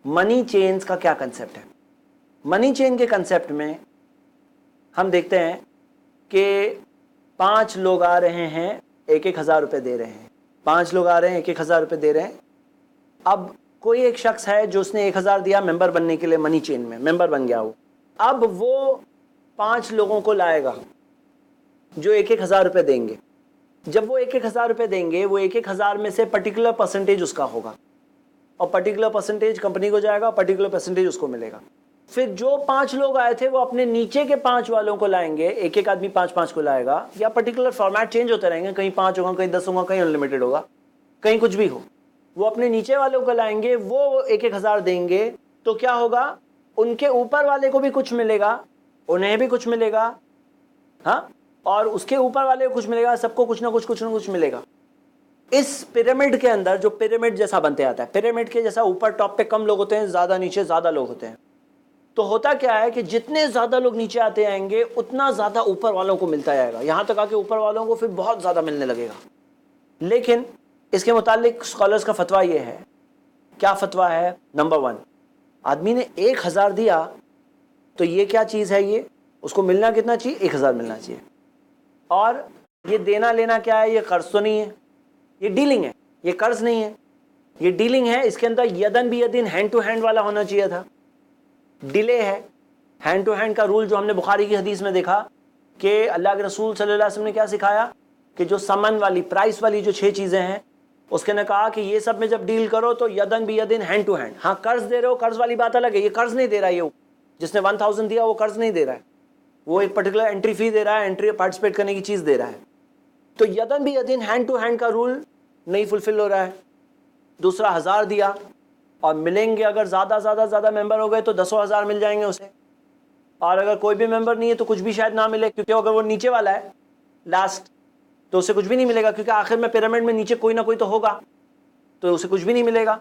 Money chains का क्या concept है। मनी चेन के कंसेप्ट में हम देखते हैं कि 5 लोग आ रहे हैं, 1,000 रुपये दे रहे हैं। 5 लोग आ रहे हैं, 1,000 रुपये दे रहे हैं। अब कोई एक शख्स है जो उसने 1,000 दिया मेंबर बनने के लिए, मनी चेन में मेंबर बन गया वो। अब वो 5 लोगों को लाएगा जो 1,000 रुपये देंगे। जब वो 1,000 रुपये देंगे, वो 1,000 में से पर्टिकुलर परसेंटेज उसका होगा और पर्टिकुलर परसेंटेज कंपनी को जाएगा, पर्टिकुलर परसेंटेज उसको मिलेगा। फिर जो 5 लोग आए थे वो अपने नीचे के 5 वालों को लाएंगे, एक एक आदमी 5-5 को लाएगा, या पर्टिकुलर फॉर्मेट चेंज होते रहेंगे, कहीं 5 होगा, कहीं 10 होगा, कहीं अनलिमिटेड होगा, कहीं कुछ भी हो। वो अपने नीचे वालों को लाएंगे, वो 1,000 देंगे, तो क्या होगा, उनके ऊपर वाले को भी कुछ मिलेगा, उन्हें भी कुछ मिलेगा, हाँ, और उसके ऊपर वाले को कुछ मिलेगा, सबको कुछ ना कुछ मिलेगा। इस पिरामिड के अंदर, जो पिरामिड जैसा बनते आता है, पिरामिड के जैसा ऊपर टॉप पे कम लोग होते हैं, ज्यादा नीचे ज्यादा लोग होते हैं। तो होता क्या है कि जितने ज्यादा लोग नीचे आते आएंगे उतना ज्यादा ऊपर वालों को मिलता जाएगा, यहां तक आके ऊपर वालों को फिर बहुत ज्यादा मिलने लगेगा। लेकिन इसके मुतालिक स्कॉलर्स का फतवा यह है, क्या फतवा है, नंबर 1, आदमी ने 1,000 दिया तो ये क्या चीज है, ये उसको मिलना कितना चाहिए, 1,000 मिलना चाहिए। और ये देना लेना क्या है, ये कर्ज तो नहीं है, ये डीलिंग है, ये कर्ज नहीं है, ये डीलिंग है। इसके अंदर यदन भी यदन, हैंड टू हैंड वाला होना चाहिए था, डिले है। हैंड टू हैंड का रूल जो हमने बुखारी की हदीस में देखा कि अल्लाह के रसूल सल्लल्लाहु अलैहि वसल्लम ने क्या सिखाया कि जो समन वाली, प्राइस वाली जो 6 चीज़ें हैं, उसके ने कहा कि ये सब में जब डील करो तो यदन भी यदन, हैंड टू हैंड। हाँ, कर्ज दे रहे हो, कर्ज वाली बात अलग है, ये कर्ज नहीं दे रहा है, ये जिसने 1,000 दिया वो कर्ज नहीं दे रहा है, वो एक पर्टिकुलर एंट्री फी दे रहा है, एंट्री पार्टिसिपेट करने की चीज़ दे रहा है। तो यदन भी यदन, हैंड टू हैंड का रूल नहीं फुलफिल हो रहा है। दूसरा, 1,000 दिया और मिलेंगे, अगर ज़्यादा मेंबर हो गए तो 10,000 मिल जाएंगे उसे, और अगर कोई भी मेंबर नहीं है तो कुछ भी शायद ना मिले, क्योंकि अगर वो नीचे वाला है लास्ट तो उसे कुछ भी नहीं मिलेगा, क्योंकि आखिर में पिरामिड में नीचे कोई ना कोई तो होगा, तो उसे कुछ भी नहीं मिलेगा।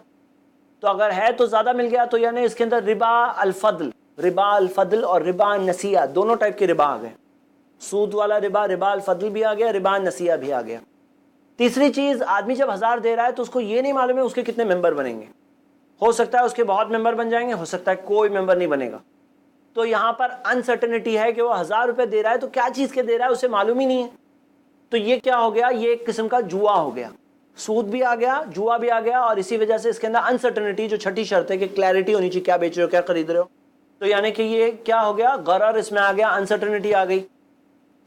तो अगर है तो ज़्यादा मिल गया, तो यानी इसके अंदर रिबा अल-फद्ल और रिबा नसिया, दोनों टाइप के रिबा आ गए। सूद वाला रिबा, रिबा अल-फद्ल भी आ गया, रिबा नसिया भी आ गया। तीसरी चीज़, आदमी जब 1,000 दे रहा है तो उसको ये नहीं मालूम है उसके कितने मेंबर बनेंगे। हो सकता है उसके बहुत मेंबर बन जाएंगे, हो सकता है कोई मेंबर नहीं बनेगा। तो यहाँ पर अनसर्टेनिटी है कि वो 1,000 रुपये दे रहा है तो क्या चीज़ के दे रहा है उसे मालूम ही नहीं है। तो ये क्या हो गया, ये एक किस्म का जुआ हो गया, सूद भी आ गया, जुआ भी आ गया, और इसी वजह से इसके अंदर अनसर्टेनिटी, जो छठी शर्त है कि क्लैरिटी होनी चाहिए, क्या बेच रहे हो, क्या खरीद रहे हो, तो यानी कि ये क्या हो गया, गरर इसमें आ गया, अनसर्टेनिटी आ गई।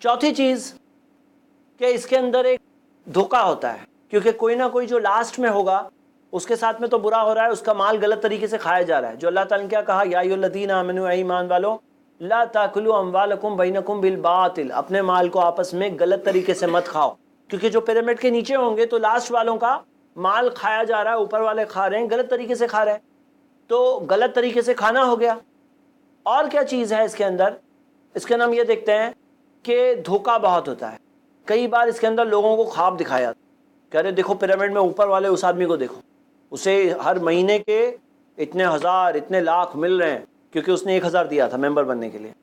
चौथी चीज़ कि इसके अंदर एक धोखा होता है, क्योंकि कोई ना कोई जो लास्ट में होगा उसके साथ में तो बुरा हो रहा है, उसका माल गलत तरीके से खाया जा रहा है। जो अल्लाह ताला ने क्या कहा, या अय्युहल्लज़ीना आमनू, ऐ ईमान वालों, ला ताकुलू अम्वालकुम बैनकुम बिल बातिल, अपने माल को आपस में गलत तरीके से मत खाओ, क्योंकि जो पिरामिड के नीचे होंगे तो लास्ट वालों का माल खाया जा रहा है, ऊपर वाले खा रहे हैं, गलत तरीके से खा रहे हैं, तो गलत तरीके से खाना हो गया। और क्या चीज़ है इसके अंदर, इसके अंदर हम ये देखते हैं कि धोखा बहुत होता है। कई बार इसके अंदर लोगों को ख्वाब दिखाया, कह रहे देखो पिरामिड में ऊपर वाले उस आदमी को देखो, उसे हर महीने के इतने हज़ार, इतने लाख मिल रहे हैं, क्योंकि उसने 1,000 दिया था मेंबर बनने के लिए।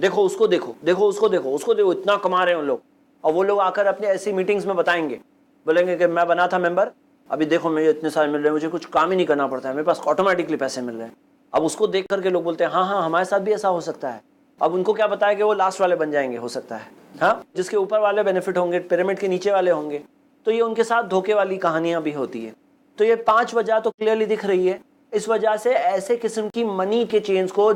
देखो उसको देखो, देखो उसको देखो, उसको देखो, इतना कमा रहे हैं उन लोग। और वो लोग आकर अपने ऐसी मीटिंग्स में बताएंगे, बोलेंगे कि मैं बना था मेंबर, अभी देखो मुझे इतने सारे मिल रहे हैं, मुझे कुछ काम ही नहीं करना पड़ता है, मेरे पास ऑटोमेटिकली पैसे मिल रहे हैं। अब उसको देख करके लोग बोलते हैं हाँ हाँ हमारे साथ भी ऐसा हो सकता है। अब उनको क्या बताया कि वो लास्ट वाले बन जाएंगे, हो सकता है, हाँ, जिसके ऊपर वाले बेनिफिट होंगे, पिरामिड के नीचे वाले होंगे। तो ये उनके साथ धोखे वाली कहानियां भी होती है। तो ये 5 वजह तो क्लियरली दिख रही है। इस वजह से ऐसे किस्म की मनी के चेंज को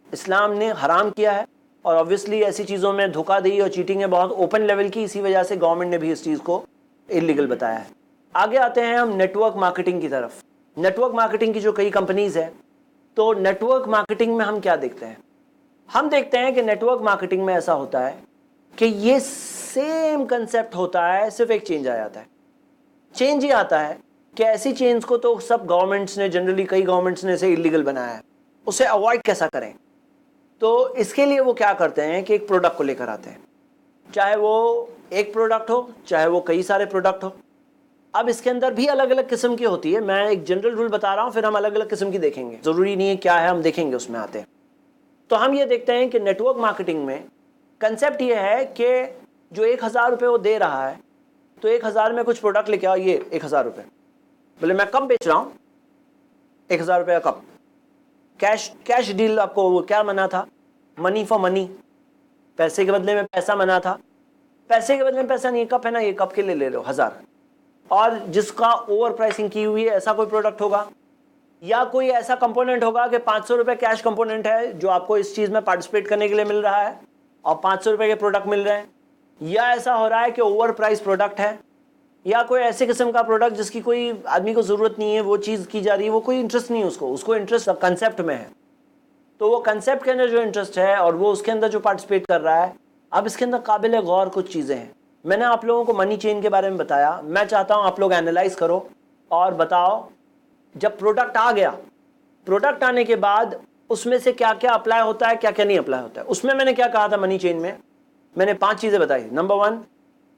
इस्लाम ने हराम किया है, और ऑब्वियसली ऐसी चीज़ों में धोखाधड़ी और चीटिंग है बहुत ओपन लेवल की, इसी वजह से गवर्नमेंट ने भी इस चीज़ को इलीगल बताया है। आगे आते हैं हम नेटवर्क मार्केटिंग की तरफ। नेटवर्क मार्केटिंग की जो कई कंपनीज है, तो नेटवर्क मार्केटिंग में हम क्या देखते हैं, हम देखते हैं कि नेटवर्क मार्केटिंग में ऐसा होता है कि ये सेम कंसेप्ट होता है, सिर्फ एक चेंज आ जाता है। चेंज ही आता है कि ऐसी चेंज को तो सब गवर्नमेंट्स ने, जनरली कई गवर्नमेंट्स ने इसे इलीगल बनाया है, उसे अवॉइड कैसा करें। तो इसके लिए वो क्या करते हैं कि एक प्रोडक्ट को लेकर आते हैं, चाहे वो एक प्रोडक्ट हो, चाहे वो कई सारे प्रोडक्ट हो। अब इसके अंदर भी अलग अलग किस्म की होती है, मैं एक जनरल रूल बता रहा हूँ, फिर हम अलग अलग किस्म की देखेंगे, ज़रूरी नहीं है क्या है, हम देखेंगे उसमें आते हैं। तो हम ये देखते हैं कि नेटवर्क मार्केटिंग में कंसेप्ट ये है कि जो 1,000 रुपये वो दे रहा है, तो 1,000 में कुछ प्रोडक्ट लेके आओ, ये 1,000 रुपये, बोले मैं कप बेच रहा हूँ, 1,000 रुपये का कप, कैश डील आपको क्या मना था? मनी फॉर मनी, पैसे के बदले में पैसा मना था। पैसे के बदले में पैसा नहीं, कप है ना, ये कप के लिए ले लो 1000। और जिसका ओवर प्राइसिंग की हुई है ऐसा कोई प्रोडक्ट होगा, या कोई ऐसा कंपोनेंट होगा कि 500 रुपए कैश कंपोनेंट है जो आपको इस चीज में पार्टिसिपेट करने के लिए मिल रहा है और 500 रुपए के प्रोडक्ट मिल रहे हैं, या ऐसा हो रहा है कि ओवर प्राइस प्रोडक्ट है, या कोई ऐसे किस्म का प्रोडक्ट जिसकी कोई आदमी को जरूरत नहीं है, वो चीज की जा रही है, वो कोई इंटरेस्ट नहीं है उसको इंटरेस्ट कंसेप्ट में है। तो वो कंसेप्ट के अंदर जो इंटरेस्ट है और वो उसके अंदर जो पार्टिसिपेट कर रहा है। अब इसके अंदर काबिल गौर कुछ चीजें हैं। मैंने आप लोगों को मनी चेन के बारे में बताया, मैं चाहता हूं आप लोग एनालाइज करो और बताओ, जब प्रोडक्ट आ गया, प्रोडक्ट आने के बाद उसमें से क्या क्या अप्लाई होता है, क्या क्या नहीं अप्लाई होता है। उसमें मैंने क्या कहा था मनी चेन में, मैंने 5 चीजें बताई। नंबर 1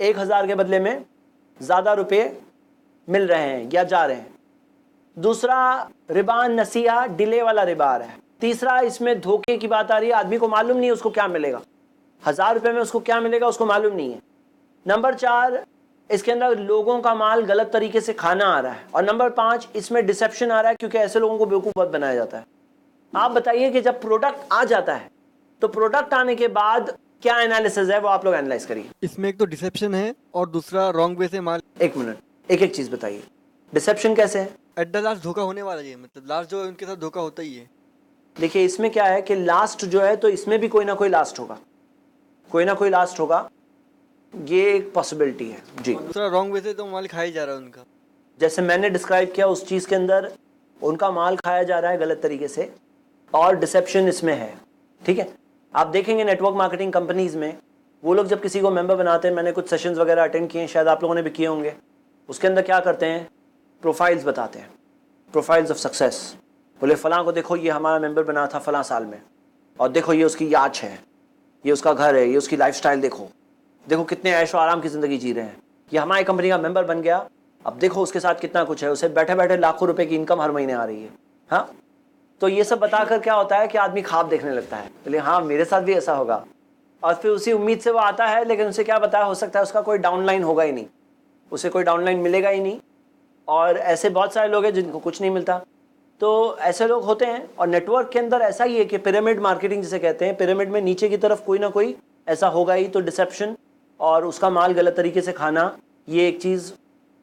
1000 के बदले में ज्यादा रुपए मिल रहे हैं या जा रहे हैं। दूसरा, रिबान नसीहा, डिले वाला रिबा आ रहा है। तीसरा, इसमें धोखे की बात आ रही है, आदमी को मालूम नहीं है उसको क्या मिलेगा, 1000 रुपए में उसको क्या मिलेगा उसको मालूम नहीं है। नंबर 4, इसके अंदर लोगों का माल गलत तरीके से खाना आ रहा है। और नंबर 5, इसमें डिसेप्शन आ रहा है, क्योंकि ऐसे लोगों को बेवकूफ बहुत बनाया जाता है। आप बताइए कि जब प्रोडक्ट आ जाता है तो प्रोडक्ट आने के बाद क्या एनालिसिस है, वो आप लोग एनालाइज करिए। इसमें एक तो डिसेप्शन है और दूसरा रॉन्ग वे से माल। एक मिनट, एक एक चीज बताइए। डिसेप्शन कैसे है? एट द लास्ट धोखा होने वाला है, मतलब लास्ट जो है उनके साथ धोखा होता ही है। देखिए इसमें क्या है कि लास्ट जो है, तो इसमें भी कोई ना कोई लास्ट होगा, कोई ना कोई लास्ट होगा, ये एक पॉसिबिलिटी है जी। दूसरा रॉन्ग वे से तो माल खाया जा रहा है उनका, जैसे मैंने डिस्क्राइब किया उस चीज के अंदर उनका माल खाया जा रहा है गलत तरीके से, और डिसेप्शन इसमें है। ठीक है, आप देखेंगे नेटवर्क मार्केटिंग कंपनीज में वो लोग जब किसी को मेंबर बनाते हैं, मैंने कुछ सेशंस वगैरह अटेंड किए हैं, शायद आप लोगों ने भी किए होंगे, उसके अंदर क्या करते हैं, प्रोफाइल्स बताते हैं, प्रोफाइल्स ऑफ सक्सेस। बोले फलां को देखो, ये हमारा मेंबर बना था फलां साल में, और देखो ये उसकी याच है, ये उसका घर है, ये उसकी लाइफस्टाइल देखो, देखो कितने ऐशो आराम की ज़िंदगी जी रहे हैं, ये हमारी कंपनी का मेंबर बन गया, अब देखो उसके साथ कितना कुछ है, उसे बैठे बैठे लाखों रुपए की इनकम हर महीने आ रही है। हाँ, तो ये सब बताकर क्या होता है कि आदमी ख्वाब देखने लगता है, बोले हाँ मेरे साथ भी ऐसा होगा, और फिर उसी उम्मीद से वो आता है, लेकिन उसे क्या बताया, हो सकता है उसका कोई डाउनलाइन होगा ही नहीं, उसे कोई डाउनलाइन मिलेगा ही नहीं। और ऐसे बहुत सारे लोग हैं जिनको कुछ नहीं मिलता, तो ऐसे लोग होते हैं। और नेटवर्क के अंदर ऐसा ही है कि पिरामिड मार्केटिंग जिसे कहते हैं, पिरामिड में नीचे की तरफ कोई ना कोई ऐसा होगा ही। तो डिसेप्शन और उसका माल गलत तरीके से खाना, ये एक चीज़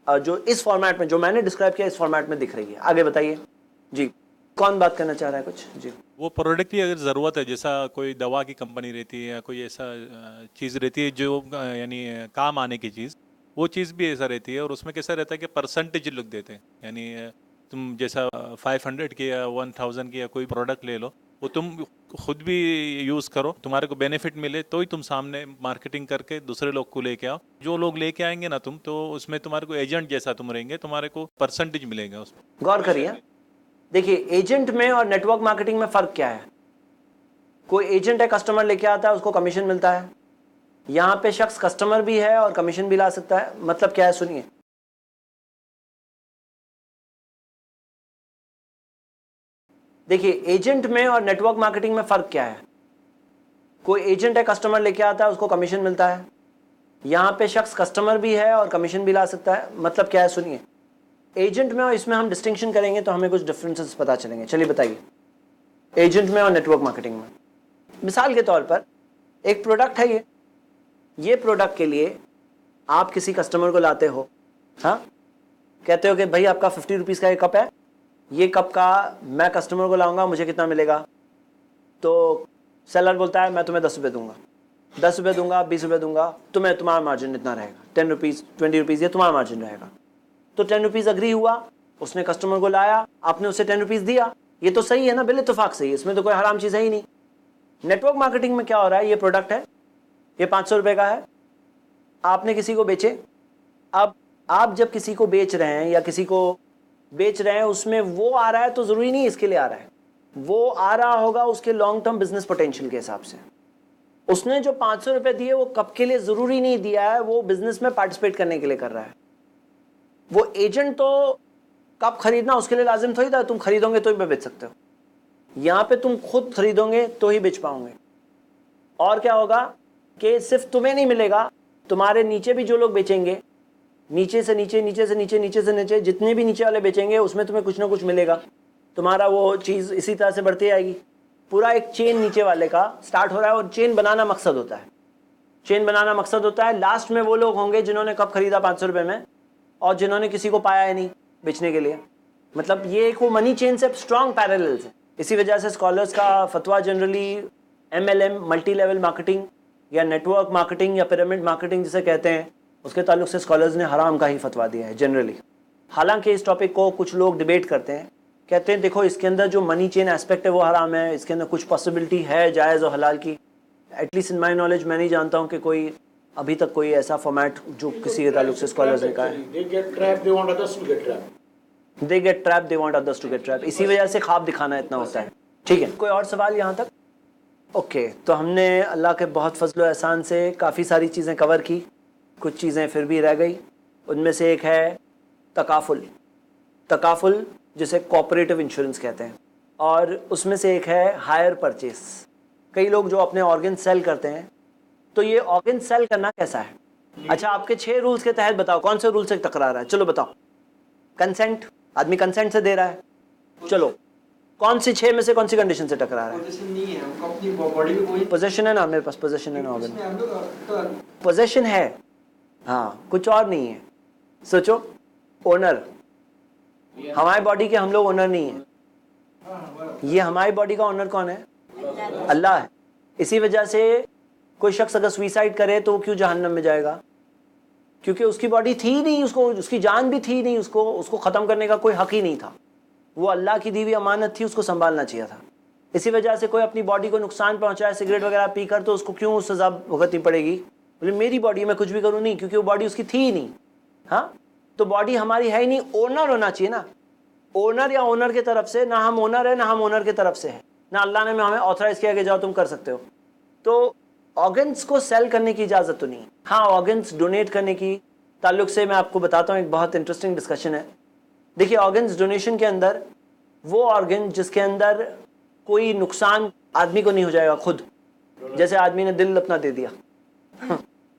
जो इस फॉर्मेट में, जो मैंने डिस्क्राइब किया, इस फॉर्मेट में दिख रही है। आगे बताइए जी, कौन बात करना चाह रहा है कुछ जी? वो प्रोडक्ट की अगर ज़रूरत है, जैसा कोई दवा की कंपनी रहती है या कोई ऐसा चीज़ रहती है जो यानी काम आने की चीज़, वो चीज़ भी ऐसा रहती है। और उसमें कैसा रहता है कि परसेंटेज लोग देते हैं, यानी तुम जैसा 500 की या 1000 की या कोई प्रोडक्ट ले लो, वो तुम खुद भी यूज़ करो, तुम्हारे को बेनिफिट मिले तो ही तुम सामने मार्केटिंग करके दूसरे लोग को लेके आओ। जो लोग लेके आएंगे ना तुम, तो उसमें तुम्हारे को एजेंट जैसा तुम रहेंगे, तुम्हारे को परसेंटेज मिलेगा उसमें। गौर करिए, देखिए एजेंट में और नेटवर्क मार्केटिंग में फ़र्क क्या है। कोई एजेंट है, कस्टमर लेके आता है, उसको कमीशन मिलता है। यहाँ पे शख्स कस्टमर भी है और कमीशन भी ला सकता है। मतलब क्या है, सुनिए, देखिए एजेंट में और नेटवर्क मार्केटिंग में फ़र्क क्या है। कोई एजेंट है, कस्टमर लेके आता है, उसको कमीशन मिलता है। यहाँ पे शख्स कस्टमर भी है और कमीशन भी ला सकता है। मतलब क्या है, सुनिए, एजेंट में और इसमें हम डिस्टिंक्शन करेंगे तो हमें कुछ डिफरेंसेस पता चलेंगे। चलिए बताइए, एजेंट में और नेटवर्क मार्केटिंग में। मिसाल के तौर पर एक प्रोडक्ट है, ये प्रोडक्ट के लिए आप किसी कस्टमर को लाते हो, हाँ, कहते हो कि भाई आपका 50 रुपीज़ का एक कप है, ये कप का मैं कस्टमर को लाऊंगा, मुझे कितना मिलेगा? तो सेलर बोलता है मैं तुम्हें 10 रुपये दूंगा, 10 रुपये दूंगा, 20 रुपये दूंगा, तुम्हें तुम्हारा मार्जिन इतना रहेगा, 10 रुपीज़, 20 रुपीज़, ये तुम्हारा मार्जिन रहेगा। तो 10 रुपीज़ अग्री हुआ, उसने कस्टमर को लाया, आपने उसे 10 रुपीज़ दिया, ये तो सही है ना, बिल इत्तेफाक सही है, इसमें तो कोई हराम चीज़ है ही नहीं। नेटवर्क मार्केटिंग में क्या हो रहा है, ये प्रोडक्ट है, ये 500 रुपये का है, आपने किसी को बेचे। अब आप जब किसी को बेच रहे हैं या किसी को बेच रहे हैं, उसमें वो आ रहा है तो ज़रूरी नहीं इसके लिए आ रहा है, वो आ रहा होगा उसके लॉन्ग टर्म बिजनेस पोटेंशियल के हिसाब से। उसने जो 500 रुपये दिए वो कब के लिए ज़रूरी नहीं दिया है, वो बिजनेस में पार्टिसिपेट करने के लिए कर रहा है। वो एजेंट तो कब खरीदना उसके लिए लाजिम थोड़ी था, तुम खरीदोगे तो ही बेच सकते हो। यहाँ पे तुम खुद खरीदोगे तो ही बेच पाओगे। और क्या होगा कि सिर्फ तुम्हें नहीं मिलेगा, तुम्हारे नीचे भी जो लोग बेचेंगे नीचे से नीचे, नीचे से नीचे, नीचे से नीचे, जितने भी नीचे वाले बेचेंगे उसमें तुम्हें कुछ ना कुछ मिलेगा, तुम्हारा वो चीज़ इसी तरह से बढ़ती आएगी। पूरा एक चेन नीचे वाले का स्टार्ट हो रहा है और चेन बनाना मकसद होता है, चेन बनाना मकसद होता है। लास्ट में वो लोग होंगे जिन्होंने कप खरीदा 500 रुपये में और जिन्होंने किसी को पाया ही नहीं बेचने के लिए। मतलब ये एक वो मनी चेन से स्ट्रॉन्ग पैरेलल्स है। इसी वजह से स्कॉलर्स का फतवा generally MLM, multi level marketing या नेटवर्क मार्केटिंग या पिरामिड मार्केटिंग जिसे कहते हैं, उसके ताल्लुक से स्कॉलर्स ने हराम का ही फतवा दिया है जनरली। हालांकि इस टॉपिक को कुछ लोग डिबेट करते हैं, कहते हैं देखो इसके अंदर जो मनी चेन एस्पेक्ट है वो हराम है, इसके अंदर कुछ पॉसिबिलिटी है जायज़ और हलाल की। एटलीस्ट इन माई नॉलेज मैं नहीं जानता हूँ कि कोई अभी तक कोई ऐसा फॉर्मेट जो किसी के ताल्लुक से स्कॉलर्स ने कहा है। They get trapped, they want others to get trapped. They get trap, they want others to get trap. इसी वजह से ख्वाब दिखाना इतना होता है। ठीक है, कोई और सवाल यहाँ तक? ओके, तो हमने अल्लाह के बहुत फजल और एहसान से काफ़ी सारी चीज़ें कवर की, कुछ चीज़ें फिर भी रह गई। उनमें से एक है तकाफुल, तकाफुल जिसे कोऑपरेटिव इंश्योरेंस कहते हैं, और उसमें से एक है हायर परचेस। कई लोग जो अपने ऑर्गन सेल करते हैं, तो ये ऑर्गन सेल करना कैसा है? अच्छा, आपके 6 रूल्स के तहत बताओ कौन से रूल से टकरा रहा है? चलो बताओ। कंसेंट, आदमी कंसेंट से दे रहा है, चलो कौन सी 6 में से कौन सी कंडीशन से टकरा रहा है? पोजीशन नहीं है हमको अपनी बॉडी में कोई पोजेशन है ना, मेरे पास पोजेशन है ना, ऑर्गन इसमें हम लोग तो पोजेशन है, हाँ, कुछ और नहीं है। सोचो, ओनर, हमारी बॉडी के हम लोग ओनर नहीं है। ये हमारी बॉडी का ओनर कौन है? अल्लाह है। इसी वजह से कोई शख्स अगर सुइसाइड करे तो वो क्यों जहन्नम में जाएगा? क्योंकि उसकी बॉडी थी ही नहीं, उसको उसकी जान भी थी नहीं, उसको ख़त्म करने का कोई हक ही नहीं था। वो अल्लाह की दी हुई अमानत थी, उसको संभालना चाहिए था। इसी वजह से कोई अपनी बॉडी को नुकसान पहुंचाए सिगरेट वगैरह पीकर, तो उसको क्यों सज़ा भुगतनी पड़ेगी? बोले मेरी बॉडी में कुछ भी करूँ नहीं, क्योंकि वो बॉडी उसकी थी ही नहीं। हाँ, तो बॉडी हमारी है ही नहीं, ओनर होना चाहिए ना। ओनर या ओनर की तरफ से, ना हम ओनर है ना हम ओनर की तरफ से है, ना अल्लाह ने हमें ऑथराइज किया कि जाओ तुम कर सकते हो। तो ऑर्गन्स को सेल करने की इजाज़त तो नहीं। हाँ, ऑर्गन्स डोनेट करने की ताल्लुक से मैं आपको बताता हूँ, एक बहुत इंटरेस्टिंग डिस्कशन है। देखिए, ऑर्गन्स डोनेशन के अंदर वो ऑर्गन जिसके अंदर कोई नुकसान आदमी को नहीं हो जाएगा खुद, जैसे आदमी ने दिल अपना दे दिया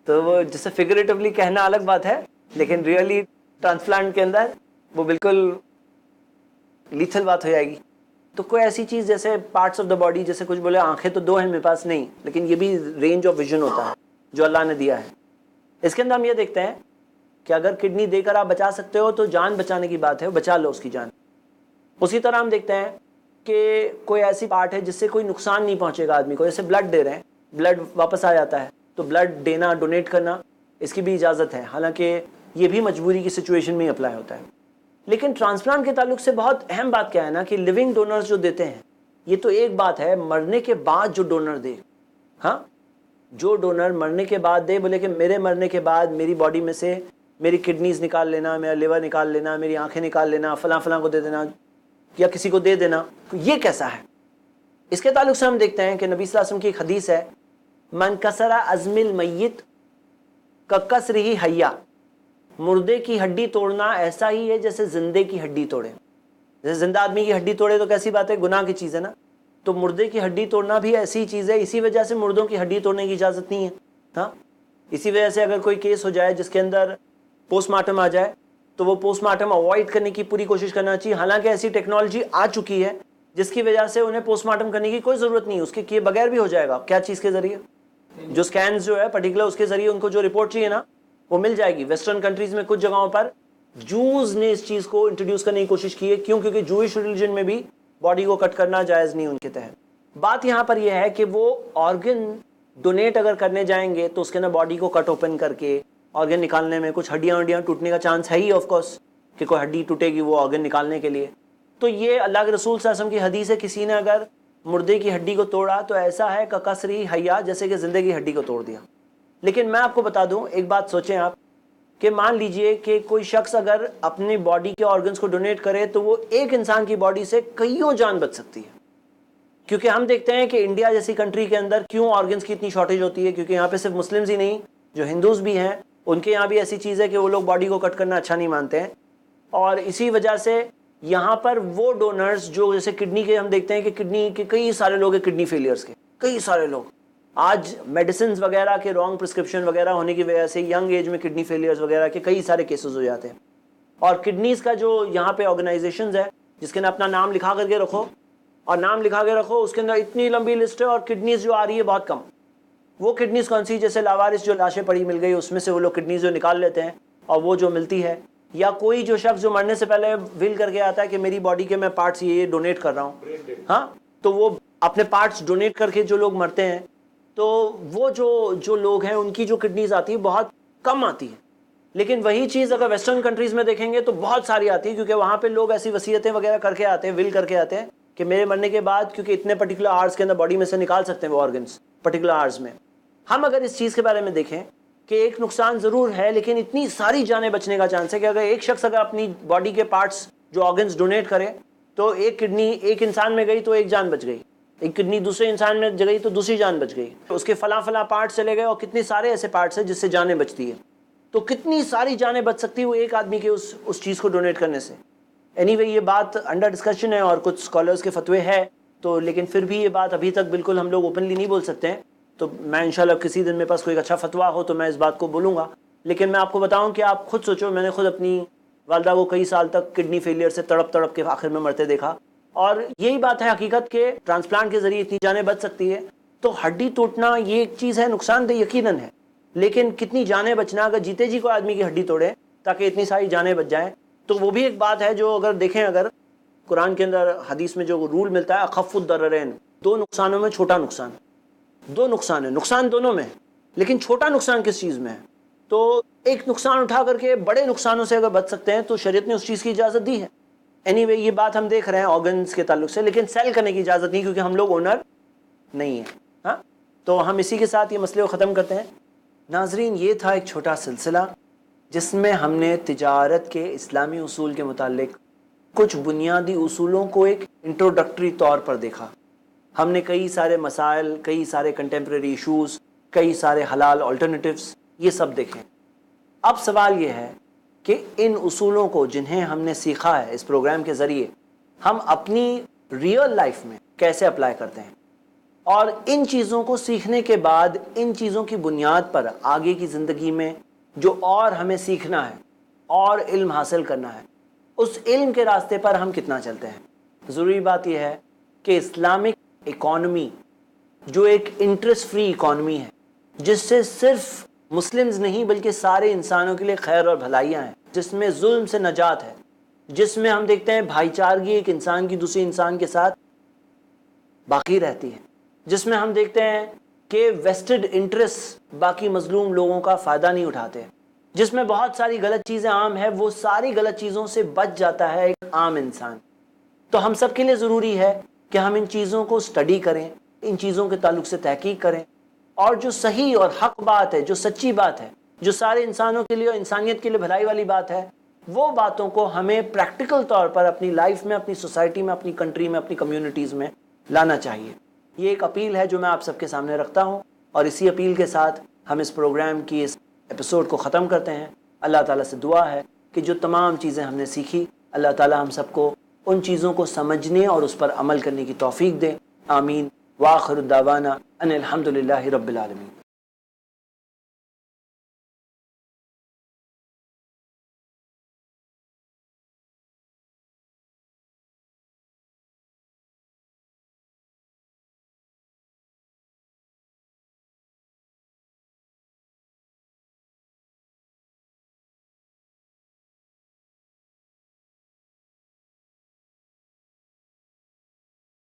तो वो जिसे फिगरेटिवली कहना अलग बात है, लेकिन रियली ट्रांसप्लांट के अंदर वो बिल्कुल लीथल बात हो जाएगी। तो कोई ऐसी चीज़ जैसे पार्ट्स ऑफ द बॉडी, जैसे कुछ बोले आंखें तो 2 हैं मेरे पास, नहीं, लेकिन ये भी रेंज ऑफ विजन होता है जो अल्लाह ने दिया है। इसके अंदर हम ये देखते हैं कि अगर किडनी देकर आप बचा सकते हो तो जान बचाने की बात है, बचा लो उसकी जान। उसी तरह हम देखते हैं कि कोई ऐसी पार्ट है जिससे कोई नुकसान नहीं पहुंचेगा आदमी को, जैसे ब्लड दे रहे हैं, ब्लड वापस आ जाता है, तो ब्लड देना, डोनेट करना, इसकी भी इजाज़त है। हालांकि ये भी मजबूरी की सिचुएशन में ही अप्लाई होता है। लेकिन ट्रांसप्लांट के ताल्लुक से बहुत अहम बात क्या है ना, कि लिविंग डोनर्स जो देते हैं, ये तो एक बात है, मरने के बाद जो डोनर दे, हाँ, जो डोनर मरने के बाद दे, बोले कि मेरे मरने के बाद मेरी बॉडी में से मेरी किडनीज निकाल लेना, मेरा लिवर निकाल लेना, मेरी आंखें निकाल लेना, फलां फलां को दे देना या किसी को दे देना, तो ये कैसा है? इसके ताल्लुक से हम देखते हैं कि नबी सल्लल्लाहु अलैहि वसल्लम की एक हदीस है, मन कसरा अज़मिल मय्यित का कसरिही हय्या, मुर्दे की हड्डी तोड़ना ऐसा ही है जैसे जिंदे की हड्डी तोड़े। जैसे जिंदा आदमी की हड्डी तोड़े तो कैसी बात है, गुनाह की चीज़ है ना, तो मुर्दे की हड्डी तोड़ना भी ऐसी चीज़ है। इसी वजह से मुर्दों की हड्डी तोड़ने की इजाज़त नहीं है। हाँ, इसी वजह से अगर कोई केस हो जाए जिसके अंदर पोस्टमार्टम आ जाए, तो वो पोस्टमार्टम अवॉइड करने की पूरी कोशिश करना चाहिए। हालांकि ऐसी टेक्नोलॉजी आ चुकी है जिसकी वजह से उन्हें पोस्टमार्टम करने की कोई ज़रूरत नहीं है, उसके किए बगैर भी हो जाएगा। क्या चीज़ के ज़रिए? जो स्कैन्स जो है पर्टिकुलर, उसके ज़रिए उनको जो रिपोर्ट चाहिए ना वो मिल जाएगी। वेस्टर्न कंट्रीज़ में कुछ जगहों पर जूस ने इस चीज़ को इंट्रोड्यूस करने की कोशिश की है। क्यों? क्योंकि जूइश रिलीजन में भी बॉडी को कट करना जायज़ नहीं उनके तहत। बात यहाँ पर यह है कि वो ऑर्गन डोनेट अगर करने जाएंगे तो उसके ना बॉडी को कट ओपन करके ऑर्गन निकालने में कुछ हड्डियाँ टूटने का चांस है ही ऑफ कोर्स, कि कोई हड्डी टूटेगी वो ऑर्गन निकालने के लिए। तो ये अल्लाह के रसूल सल्लल्लाहु अलैहि वसल्लम की हदीस है, किसी ने अगर मुर्दे की हड्डी को तोड़ा तो ऐसा है का कसरी हया, जैसे कि जिंदे की हड्डी को तोड़ दिया। लेकिन मैं आपको बता दूं एक बात, सोचें आप कि मान लीजिए कि कोई शख्स अगर अपनी बॉडी के ऑर्गन्स को डोनेट करे तो वो एक इंसान की बॉडी से कईयों जान बच सकती है। क्योंकि हम देखते हैं कि इंडिया जैसी कंट्री के अंदर क्यों ऑर्गन्स की इतनी शॉर्टेज होती है, क्योंकि यहाँ पे सिर्फ मुस्लिम्स ही नहीं, जो हिंदूज़ भी हैं उनके यहाँ भी ऐसी चीज़ है कि वो लोग बॉडी को कट करना अच्छा नहीं मानते हैं। और इसी वजह से यहाँ पर वो डोनर्स जो, जैसे किडनी के हम देखते हैं कि किडनी के कई सारे लोग हैं, किडनी फेलियर्स के कई सारे लोग, आज मेडिसिन वगैरह के रॉन्ग प्रिस्क्रिप्शन वगैरह होने की वजह से यंग एज में किडनी फेलियर्स वगैरह के कई सारे केसेस हो जाते हैं। और किडनीज का जो यहाँ पे ऑर्गेनाइजेशंस है जिसके अंदर अपना नाम लिखा करके रखो, और नाम लिखा के रखो, उसके अंदर इतनी लंबी लिस्ट है और किडनीज जो आ रही है बहुत कम। वो किडनीज कौन सी, जैसे लावारिस जो लाशें पड़ी मिल गई उसमें से वो लोग किडनीज जो निकाल लेते हैं और वो जो मिलती है, या कोई जो शख्स जो मरने से पहले विल करके आता है कि मेरी बॉडी के मैं पार्ट्स ये डोनेट कर रहा हूँ, हाँ, तो वो अपने पार्ट्स डोनेट करके जो लोग मरते हैं, तो वो जो लोग हैं उनकी जो किडनीज आती है बहुत कम आती है। लेकिन वही चीज़ अगर वेस्टर्न कंट्रीज में देखेंगे तो बहुत सारी आती है, क्योंकि वहाँ पे लोग ऐसी वसीयतें वगैरह करके आते हैं, विल करके आते हैं कि मेरे मरने के बाद, क्योंकि इतने पर्टिकुलर आवर्स के अंदर बॉडी में से निकाल सकते हैं वो ऑर्गन्स पर्टिकुलर आवर्स में। हम अगर इस चीज़ के बारे में देखें कि एक नुकसान ज़रूर है, लेकिन इतनी सारी जानें बचने का चांस है कि अगर एक शख्स अगर अपनी बॉडी के पार्ट्स जो ऑर्गन्स डोनेट करे, तो एक किडनी एक इंसान में गई तो एक जान बच गई, एक किडनी दूसरे इंसान में गई तो दूसरी जान बच गई, तो उसके फला फला पार्ट चले गए, और कितने सारे ऐसे पार्ट्स हैं जिससे जानें बचती है। तो कितनी सारी जानें बच सकती है वो एक आदमी के उस चीज़ को डोनेट करने से। एनीवे ये बात अंडर डिस्कशन है और कुछ स्कॉलर्स के फतवे है, तो लेकिन फिर भी ये बात अभी तक बिल्कुल हम लोग ओपनली नहीं बोल सकते हैं। तो मैं इंशाल्लाह किसी दिन मेरे पास कोई अच्छा फतवा हो तो मैं इस बात को बोलूँगा। लेकिन मैं आपको बताऊँ कि आप खुद सोचो, मैंने खुद अपनी वालदा को कई साल तक किडनी फेलियर से तड़प तड़प के आखिर में मरते देखा, और यही बात है हकीकत के ट्रांसप्लांट के ज़रिए इतनी जानें बच सकती है। तो हड्डी टूटना ये एक चीज़ है, नुकसानदेह यकीनन है, लेकिन कितनी जानें बचना, अगर जीते जी को आदमी की हड्डी तोड़े ताकि इतनी सारी जानें बच जाएँ, तो वो भी एक बात है जो अगर देखें, अगर कुरान के अंदर हदीस में जो रूल मिलता है अखफ़ुद्दररैन, दो नुकसानों में छोटा नुकसान, दो नुकसान है, नुकसान दोनों में, लेकिन छोटा नुकसान किस चीज़ में है। तो एक नुकसान उठा करके बड़े नुकसानों से अगर बच सकते हैं तो शरीयत ने उस चीज़ की इजाज़त दी है। एनीवे ये बात हम देख रहे हैं ऑर्गन्स के ताल्लुक से, लेकिन सेल करने की इजाज़त नहीं, क्योंकि हम लोग ओनर नहीं है। हाँ, तो हम इसी के साथ ये मसले को ख़त्म करते हैं। नाजरीन, ये था एक छोटा सिलसिला जिसमें हमने तिजारत के इस्लामी उसूल के मुतालिक कुछ बुनियादी उसूलों को एक इंट्रोडक्टरी तौर पर देखा। हमने कई सारे मसाइल, कई सारे कंटेम्प्रेरी इशूज़, कई सारे हलाल अल्टरनेटिव्स, ये सब देखें। अब सवाल ये है कि इन उसूलों को जिन्हें हमने सीखा है इस प्रोग्राम के ज़रिए, हम अपनी रियल लाइफ में कैसे अप्लाई करते हैं, और इन चीज़ों को सीखने के बाद इन चीज़ों की बुनियाद पर आगे की ज़िंदगी में जो और हमें सीखना है और इल्म हासिल करना है, उस इल्म के रास्ते पर हम कितना चलते हैं। ज़रूरी बात यह है कि इस्लामिक इकॉनमी जो एक इंटरेस्ट फ्री इकॉनमी है, जिससे सिर्फ मुस्लिम्स नहीं बल्कि सारे इंसानों के लिए खैर और भलाइयाँ हैं, जिसमें जुल्म से नजात है, जिसमें हम देखते हैं भाईचारगी एक इंसान की दूसरे इंसान के साथ बाकी रहती है, जिसमें हम देखते हैं कि वेस्टेड इंटरेस्ट बाकी मजलूम लोगों का फ़ायदा नहीं उठाते, जिसमें बहुत सारी गलत चीज़ें आम है, वो सारी गलत चीज़ों से बच जाता है एक आम इंसान। तो हम सब के लिए ज़रूरी है कि हम इन चीज़ों को स्टडी करें, इन चीज़ों के ताल्लुक से तहकीक करें, और जो सही और हक बात है, जो सच्ची बात है, जो सारे इंसानों के लिए और इंसानियत के लिए भलाई वाली बात है, वो बातों को हमें प्रैक्टिकल तौर पर अपनी लाइफ में, अपनी सोसाइटी में, अपनी कंट्री में, अपनी कम्युनिटीज़ में लाना चाहिए। ये एक अपील है जो मैं आप सबके सामने रखता हूँ, और इसी अपील के साथ हम इस प्रोग्राम की इस एपिसोड को ख़त्म करते हैं। अल्लाह ताला से दुआ है कि जो तमाम चीज़ें हमने सीखी, अल्लाह ताला हम सबको उन चीज़ों को समझने और उस पर अमल करने की तौफीक दे। आमीन। वाखिर दावाना अनिल हम्दुलिल्लाहि रब्बिल आलमीन।